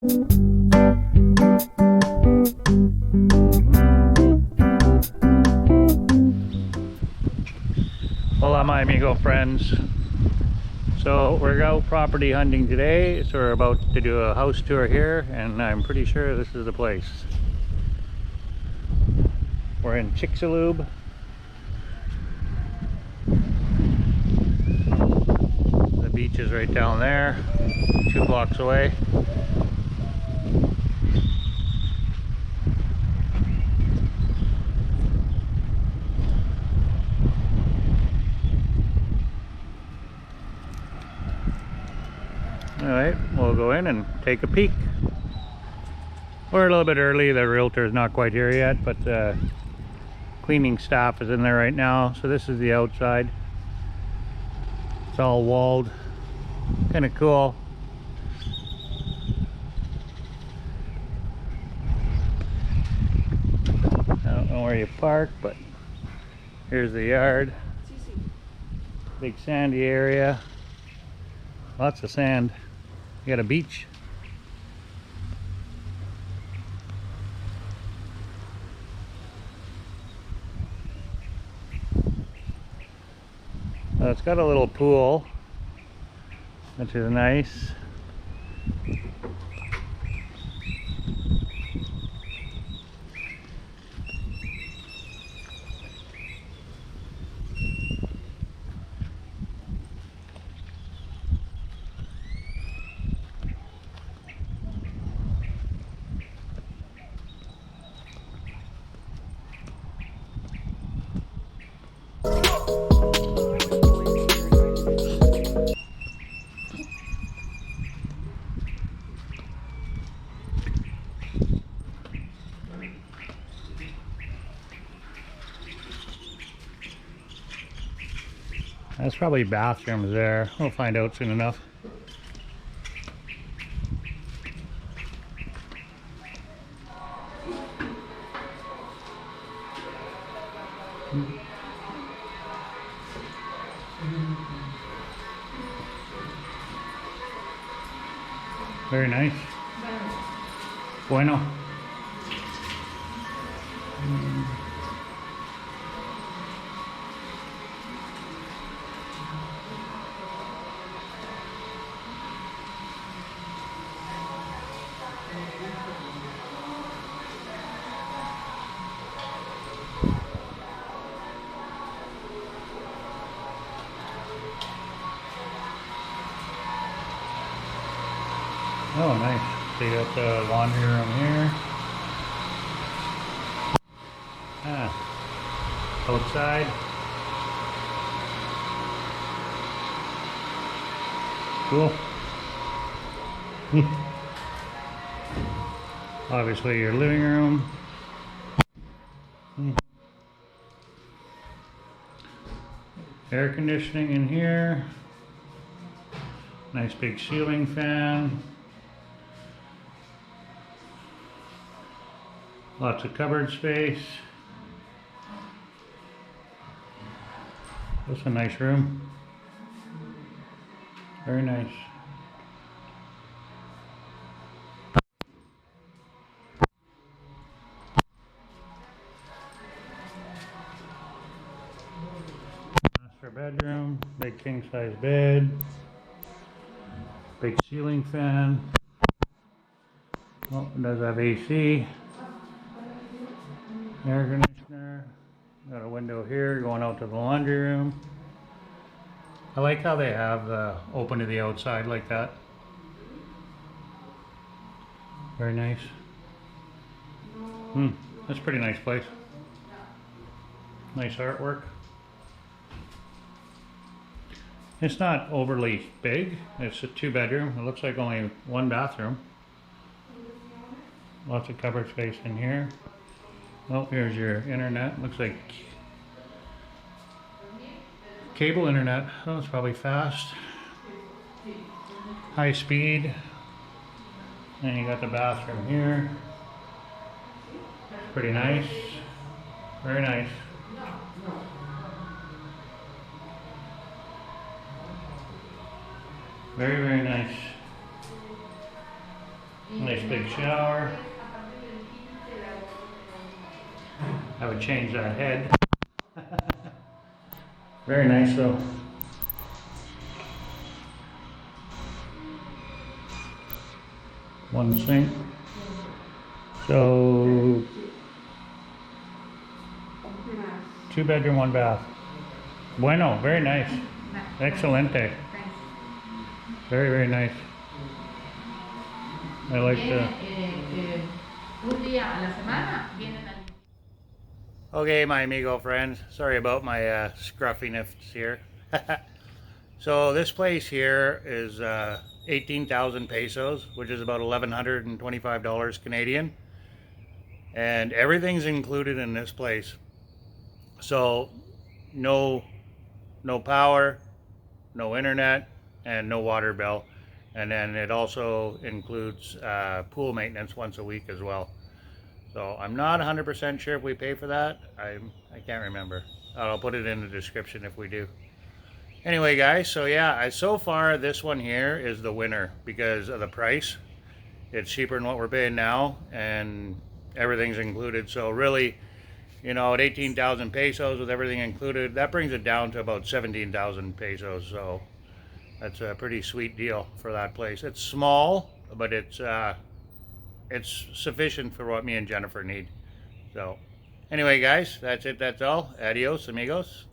Hola my amigo friends. So we're out property hunting today, so we're about to do a house tour here, and I'm pretty sure this is the place. We're in Chicxulub. The beach is right down there, 2 blocks away. Alright, we'll go in and take a peek. We're a little bit early, the realtor's not quite here yet, but cleaning staff is in there right now. So this is the outside. It's all walled, kind of cool. I don't know where you park, but here's the yard. Big sandy area, lots of sand. You got a beach. It's got a little pool, which is nice. That's probably bathrooms there. We'll find out soon enough. Very nice. Bueno. Oh, nice. So you got the laundry room here. Outside. Cool. Obviously your living room. Air conditioning in here. Nice big ceiling fan. Lots of cupboard space. That's a nice room. Very nice. Master bedroom, big king size bed, big ceiling fan. Oh, it does have AC. Air conditioner. Got a window here going out to the laundry room. I like how they have the open to the outside like that. Very nice. That's a pretty nice place. Nice artwork. It's not overly big. It's a 2-bedroom. It looks like only 1 bathroom. Lots of cupboard space in here. Oh, here's your internet. Looks like cable internet. Oh, it's probably fast. High speed. And you got the bathroom here. Pretty nice. Very nice. Very, very nice. Nice big shower. I would change that head. Very nice though. One sink. So 2-bedroom, 1 bath. Bueno, very nice. Excelente. Very, very nice. I like the... Okay, my amigo friends. Sorry about my scruffiness here. So this place here is 18,000 pesos, which is about $1,125 Canadian. And everything's included in this place. So no power, no internet, and no water bill. And then it also includes pool maintenance once a week as well. So I'm not 100% sure if we pay for that. I can't remember. I'll put it in the description if we do. Anyway, guys, so yeah, so far this one here is the winner because of the price. It's cheaper than what we're paying now, and everything's included. So really, you know, at 18,000 pesos with everything included, that brings it down to about 17,000 pesos. So that's a pretty sweet deal for that place. It's small, but it's sufficient for what me and Jennifer need. So anyway, guys, that's it. That's all. Adios, amigos.